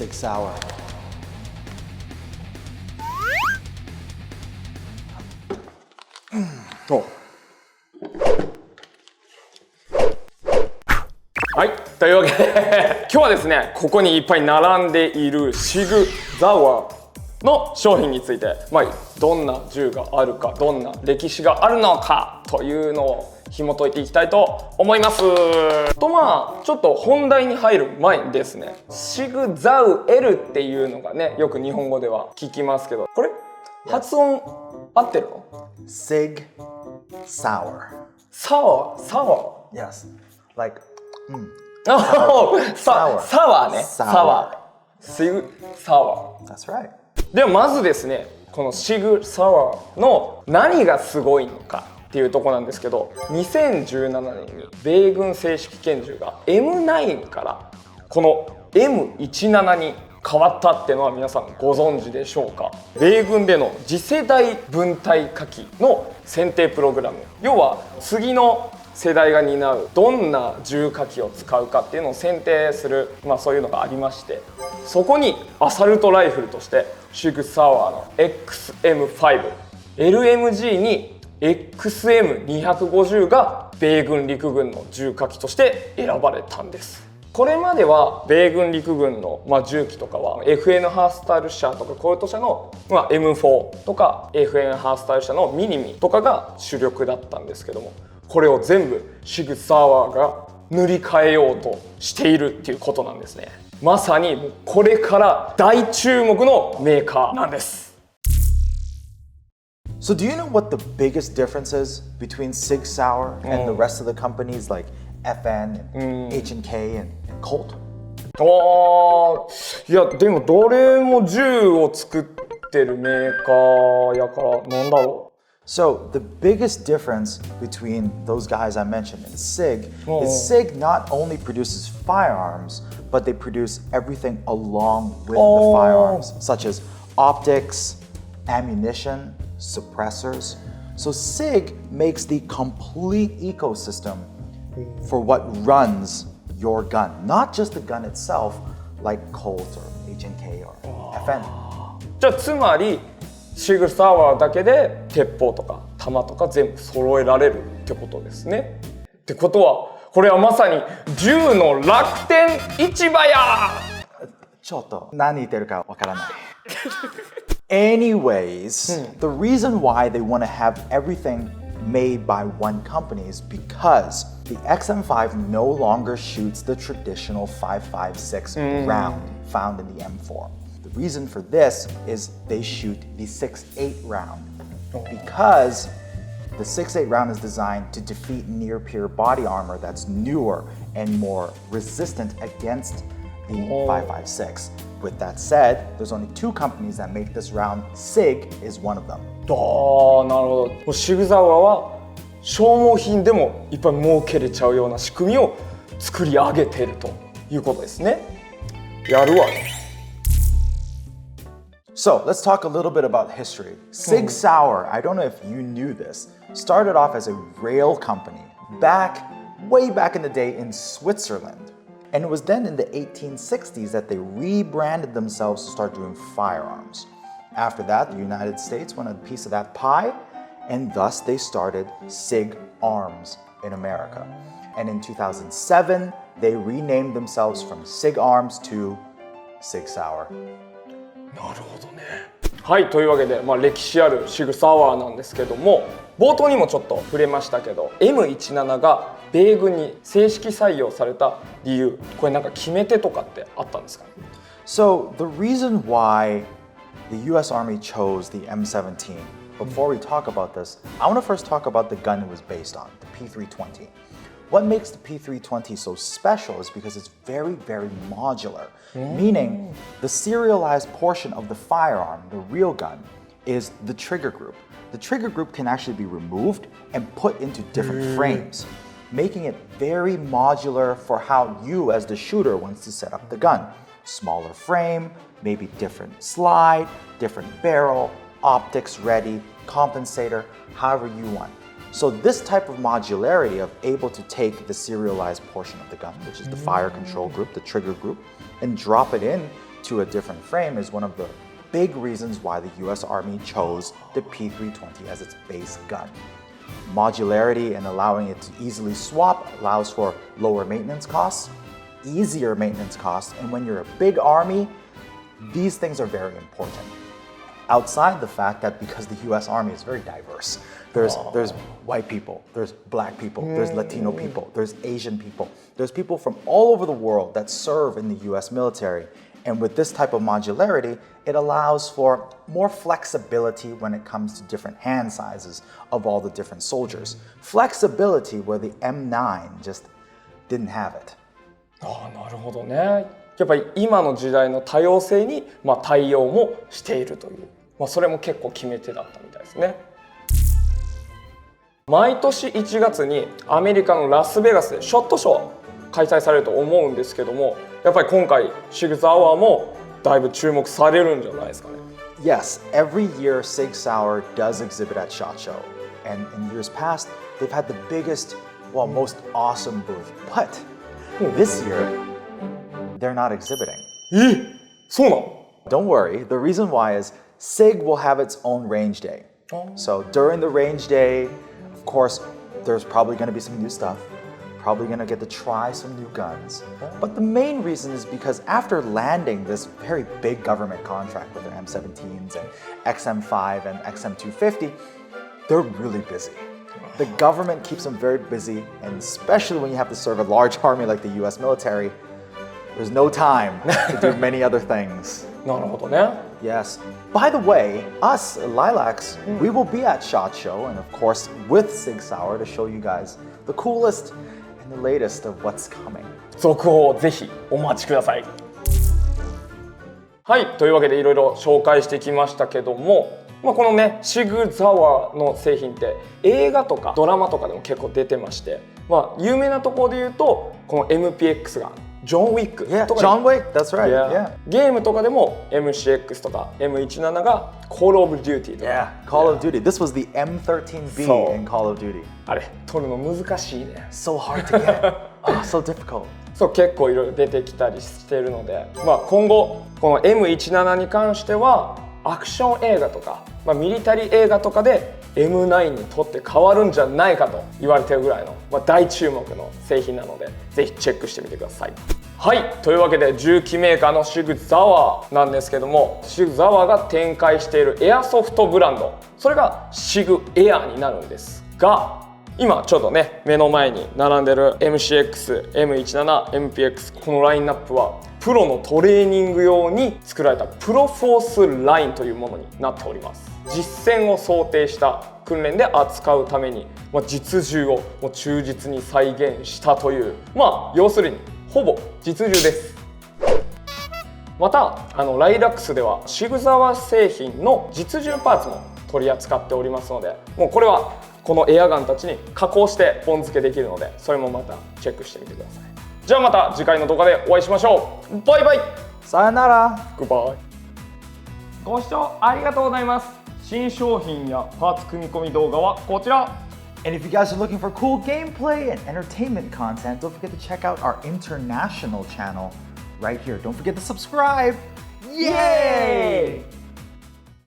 SIG SAUER. Oh. はい、というわけで今日はですね、ここにいっぱい並んでいるSIG SAUERの商品について、どんな銃があるか、どんな歴史があるのかというのを紐解いていきたいと思います。ちょっと本題に入る前にですね、SIG SAUERっていうのがね、よく日本語では聞きますけど、これ発音合ってるの？ SIG SAUER. SAUER? Yes. Like, SAUER ね。SAUER. SIG SAUER. That's right. ではまずですね、このSIG SAUERの何がすごいのかっていうところなんですけど、2017年に米軍正式拳銃が M9 からこの M17 に変わったっていうのは皆さんご存知でしょうか？米軍での次世代分隊火器の選定プログラム、要は次の世代が担うどんな銃火器を使うかっていうのを選定する、そういうのがありまして、そこにアサルトライフルとしてSIG SAUERの XM5、 LMG に XM250 が米軍陸軍の銃火器として選ばれたんです。これまでは米軍陸軍の銃器とかは FN ハースタイル社とかコルト社の M4 とか FN ハースタイル社のミニミとかが主力だったんですけども、これを全部SIG SAUERが塗り替えようとしているっていうことなんですね。まさにこれから大注目のメーカーなんです。So do you know what the biggest difference is between SIG SAUER and the rest of the companies like FN, H&K, and Colt? いやでもどれも銃を作ってるメーカーやからなんだろう。So the biggest difference between those guys I mentioned and SIG is SIG not only produces firearms, but they produce everything along with the firearms, such as optics, ammunition, suppressors. So SIG makes the complete ecosystem for what runs your gun, not just the gun itself, like Colt or H&K or FN. じゃあつまりSIG SAUERだけで鉄砲とか弾とか全部揃えられるってことですね。ってことはこれはまさに銃の楽天市場や。ちょっと何言ってるかわからない。Anyways, the reason why they want to have everything made by one company is because the XM5 no longer shoots the traditional 5.56 round found in the M4. The reason for this is they shoot the 6.8 round because the 6.8 round is designed to defeat near-peer body armor that's newer and more resistant against the 5.56. With that said, there's only two companies that make this round. SIG is one of them. なるほど。SIG SAUERは消耗品でもいっぱい儲けれちゃうような仕組みを作り上げているということですね。やるわね。So let's talk a little bit about history. SIG SAUER, I don't know if you knew this, started off as a rail company way back in the day in Switzerland. And it was then in the 1860s that they rebranded themselves to start doing firearms. After that, the United States wanted a piece of that pie, and thus they started SIG Arms in America. And in 2007, they renamed themselves from SIG Arms to SIG SAUER. なるほどね。はい、というわけで、歴史あるSIG SAUERなんですけども、冒頭にもちょっと触れましたけど M17 が米軍に正式採用された理由、これなんか決め手とかってあったんですかね？ So the reason why the US Army chose the M17, before we talk about this, I want to first talk about the gun it was based on, the P320. What makes the P320 so special is because it's very, very modular, meaning the serialized portion of the firearm, the real gun, is the trigger group. The trigger group can actually be removed and put into different frames, making it very modular for how you as the shooter wants to set up the gun. Smaller frame, maybe different slide, different barrel, optics ready, compensator, however you want. So this type of modularity of able to take the serialized portion of the gun, which is the fire control group, the trigger group, and drop it in to a different frame is one of the big reasons why the US Army chose the P320 as its base gun. Modularity and allowing it to easily swap allows for lower maintenance costs, easier maintenance costs, and when you're a big army, these things are very important. Outside the fact that because the US Army is very diverse, there's white people, there's black people, there's Latino people, there's Asian people, there's people from all over the world that serve in the US military. And with this type of modularity, it allows for more flexibility when it comes to different hand sizes of all the different soldiers. Flexibility where the M9 just didn't have it. なるほどね。やっぱり今の時代の多様性に、対応もしているという、それも結構決め手だったみたいですね。毎年1月にアメリカのラスベガスでショットショー開催されると思うんですけども、やっぱり今回SIG SAUERもだいぶ注目されるんじゃないですかね。Yes, every year SIG SAUER does exhibit at SHOT Show, and in years past they've had the biggest, most awesome booth. But this year they're not exhibiting. そうなの? Don't worry, the reason why is SIG will have its own range day. So during the range day, of course, there's probably going to be some new stuff. Probably going to get to try some new guns. But the main reason is because after landing this very big government contract with their M17s and XM5 and XM250, they're really busy. The government keeps them very busy, and especially when you have to serve a large army like the US military, there's no time to do many other things. なるほどね。Yes. By the way, us, LayLax, we will be at SHOT Show, and of course with SIG SAUER to show you guys the coolest and the latest of what's coming. 続報をぜひお待ちください。はい、というわけでいろいろ紹介してきましたけども、このねSIG SAUERの製品って映画とかドラマとかでも結構出てまして、有名なところで言うとこの MPX がジョン・ウィックとか、John Wick, that's right. Yeah. ゲームとかでも MCX とか M17 が Call of Duty とか、Call of Duty. This was the M13B in Call of Duty. あれ取るの難しいね。 So hard to get. So difficult. そう結構いろいろ出てきたりしてるので、今後この M17 に関してはアクション映画とか、ミリタリー映画とかで M9 にとって変わるんじゃないかと言われてるぐらいの、大注目の製品なのでぜひチェックしてみてください。はい、というわけで銃器メーカーのSIG SAUERなんですけども、SIG SAUERが展開しているエアソフトブランド、それがSIG Airになるんですが、今ちょっとね目の前に並んでる MCX、M17、MPX このラインナップはプロのトレーニング用に作られたプロフォースラインというものになっております。実戦を想定した訓練で扱うために、実銃を忠実に再現したという、要するにほぼ実銃です。またライラクスではSIG SAUER製品の実銃パーツも取り扱っておりますので、もうこれはこのエアガンたちに加工してポン付けできるので、それもまたチェックしてみてください。じゃあまた次回の動画でお会いしましょう。バイバイ。さよなら。グッバイ。ご視聴ありがとうございます。新商品やパーツ組み込み動画はこちら。And if you guys are looking for cool gameplay and entertainment content, don't forget to check out our international channel right here. Don't forget to subscribe. Yay!